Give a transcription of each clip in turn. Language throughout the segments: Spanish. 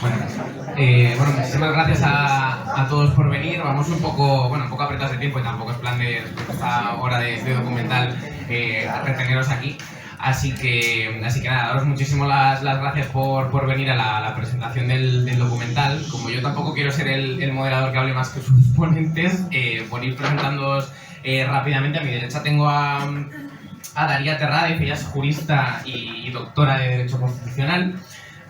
Bueno, muchísimas gracias a todos por venir. Vamos un poco apretados de tiempo y tampoco es plan de esta hora de documental reteneros aquí. Así que nada, daros muchísimo las gracias por venir a la presentación del documental. Como yo tampoco quiero ser el moderador que hable más que sus ponentes, por ir presentándoos rápidamente. A mi derecha tengo a Daría Terrades, ella es jurista y doctora de Derecho Constitucional.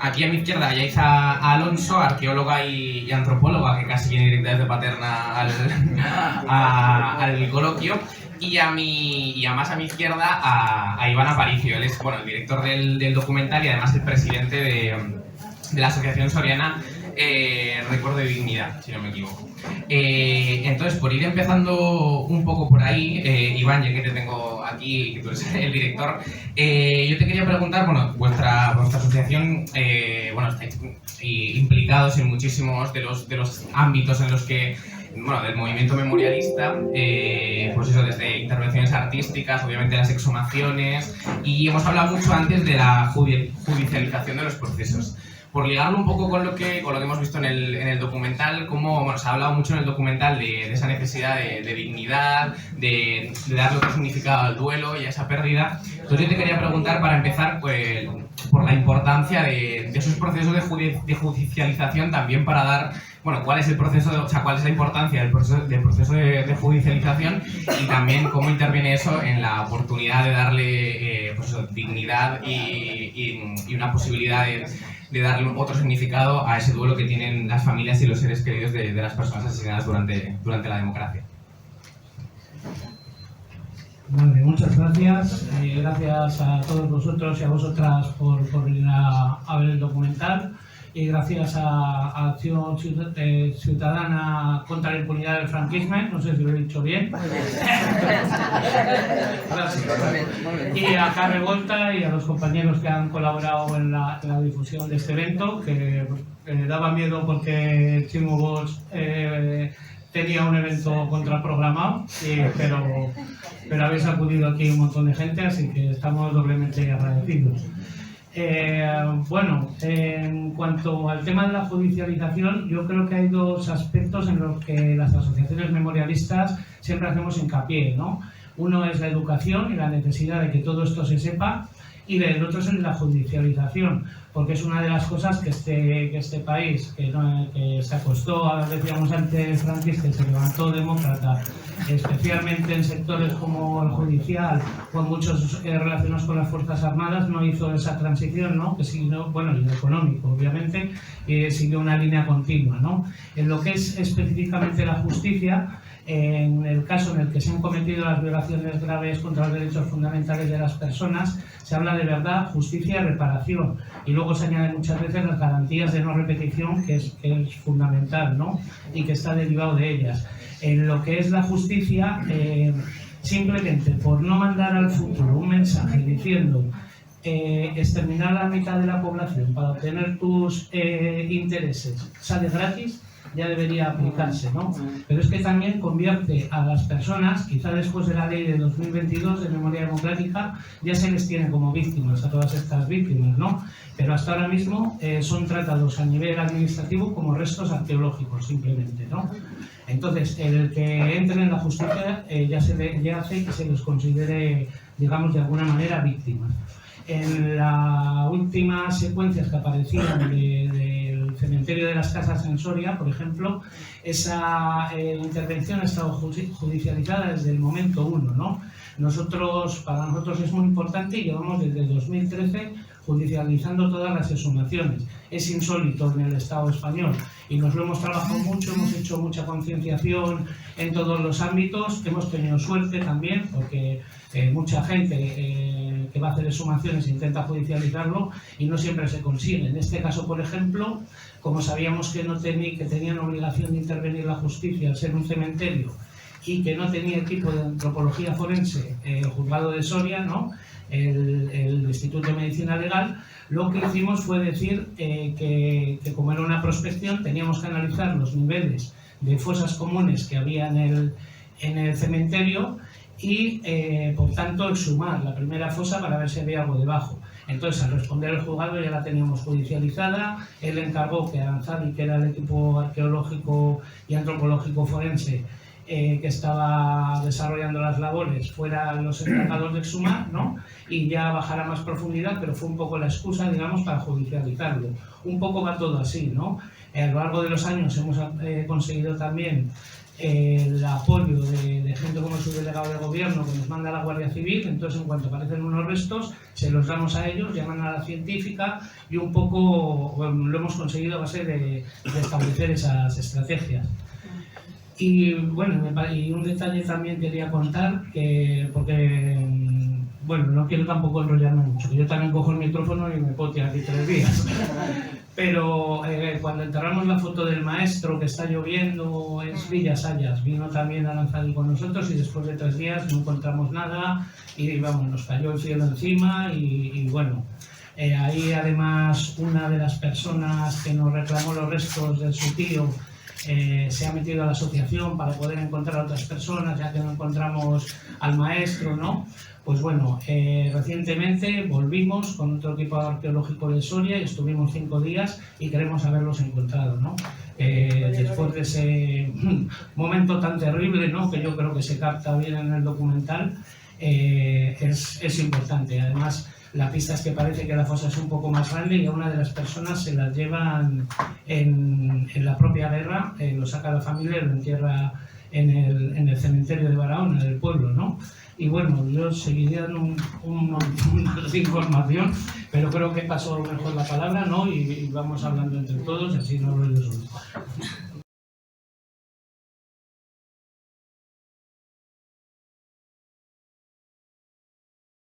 Aquí a mi izquierda veáis a Alonso, arqueóloga y antropóloga, que casi viene directa desde Paterna al coloquio. Y a mi izquierda a Iván Aparicio. Él es el director del documental y además el presidente de la Asociación Soriana Recuerdo de Dignidad, si no me equivoco. Entonces, por ir empezando un poco por ahí, Iván, ya que te tengo aquí, que tú eres el director, yo te quería preguntar, vuestra asociación, estáis implicados en muchísimos de los ámbitos en los que, del movimiento memorialista, pues eso, desde intervenciones artísticas, obviamente las exhumaciones, y hemos hablado mucho antes de la judicialización de los procesos. Por ligarlo un poco con lo que hemos visto en el documental, se ha hablado mucho en el documental de esa necesidad de dignidad, de darle otro significado al duelo y a esa pérdida. Entonces yo te quería preguntar, para empezar, pues, por la importancia de esos procesos de judicialización también para dar, cuál es el proceso, cuál es la importancia del proceso de judicialización y también cómo interviene eso en la oportunidad de darle dignidad y una posibilidad de darle otro significado a ese duelo que tienen las familias y los seres queridos de las personas asesinadas durante la democracia. Vale, muchas gracias. Gracias a todos vosotros y a vosotras por venir a ver el documental. Y gracias a Acción Ciudadana contra la Impunidad del Franquismo, no sé si lo he dicho bien. Y a Carre Volta y a los compañeros que han colaborado en la difusión de este evento, que daba miedo porque Chimo Bosch tenía un evento contraprogramado, pero habéis acudido aquí un montón de gente, así que estamos doblemente agradecidos. En cuanto al tema de la judicialización, yo creo que hay dos aspectos en los que las asociaciones memorialistas siempre hacemos hincapié, ¿no? Uno es la educación y la necesidad de que todo esto se sepa, y el otro es la judicialización, porque es una de las cosas que este país, que se acostó, decíamos antes, Francis, que se levantó demócrata, especialmente en sectores como el judicial o en muchos relacionados con las Fuerzas Armadas, no hizo esa transición, ¿no? Que siguió, y lo económico, obviamente, siguió una línea continua, ¿no? En lo que es específicamente la justicia, en el caso en el que se han cometido las violaciones graves contra los derechos fundamentales de las personas, se habla de verdad, justicia y reparación. Y luego se añaden muchas veces las garantías de no repetición, que es fundamental, ¿no? Y que está derivado de ellas. En lo que es la justicia, simplemente por no mandar al futuro un mensaje diciendo exterminar a la mitad de la población para obtener tus intereses sale gratis, ya debería aplicarse, ¿no? Pero es que también convierte a las personas, quizá después de la ley de 2022 de memoria democrática, ya se les tiene como víctimas a todas estas víctimas, ¿no? Pero hasta ahora mismo son tratados a nivel administrativo como restos arqueológicos, simplemente, ¿no? Entonces, el que entre en la justicia ya hace que se les considere, digamos, de alguna manera víctimas. En las últimas secuencias que aparecían del cementerio de las Casas en Soria, por ejemplo, esa intervención ha estado judicializada desde el momento 1, ¿no? Para nosotros es muy importante y llevamos desde 2013 judicializando todas las exhumaciones. Es insólito en el Estado español y nos lo hemos trabajado mucho, hemos hecho mucha concienciación en todos los ámbitos. Hemos tenido suerte también porque mucha gente que va a hacer exhumaciones intenta judicializarlo y no siempre se consigue. En este caso, por ejemplo, como sabíamos que tenían obligación de intervenir la justicia al ser un cementerio y que no tenía equipo de antropología forense, el juzgado de Soria, ¿no? El Instituto de Medicina Legal, lo que hicimos fue decir que como era una prospección teníamos que analizar los niveles de fosas comunes que había en el cementerio y por tanto exhumar la primera fosa para ver si había algo debajo. Entonces, al responder el juzgado ya la teníamos judicializada. Él encargó que Aranzadi, que era el equipo arqueológico y antropológico forense que estaba desarrollando las labores, fueran los encargados de exhumar, ¿no? Y ya bajar a más profundidad, pero fue un poco la excusa, digamos, para judicializarlo. Un poco va todo así, ¿no? A lo largo de los años hemos conseguido también el apoyo de gente como el subdelegado de gobierno, que nos manda a la Guardia Civil. Entonces, en cuanto aparecen unos restos, se los damos a ellos, llaman a la científica y un poco lo hemos conseguido a base de establecer esas estrategias. Y bueno, y un detalle también quería contar, porque bueno, no quiero tampoco enrollarme mucho, que yo también cojo el micrófono y me puedo tirar aquí 3 días. Pero cuando enterramos la foto del maestro, que está lloviendo, es Villas Hayas, vino también Aranzadi con nosotros y después de 3 días no encontramos nada y vamos, nos cayó el cielo encima y bueno, ahí además una de las personas que nos reclamó los restos de su tío se ha metido a la asociación para poder encontrar a otras personas, ya que no encontramos al maestro, ¿no? Pues bueno, recientemente volvimos con otro equipo arqueológico de Soria y estuvimos 5 días y queremos haberlos encontrado, ¿no? Después de ese momento tan terrible, ¿no? Que yo creo que se capta bien en el documental, es importante. Además, la pista es que parece que la fosa es un poco más grande y a una de las personas se la llevan en la propia guerra, lo saca la familia y lo entierra en el cementerio de Barahona, del pueblo, ¿no? Y bueno, yo seguiría dando un montón de información, pero creo que paso mejor la palabra, ¿no? Y vamos hablando entre todos y así no lo yo solo.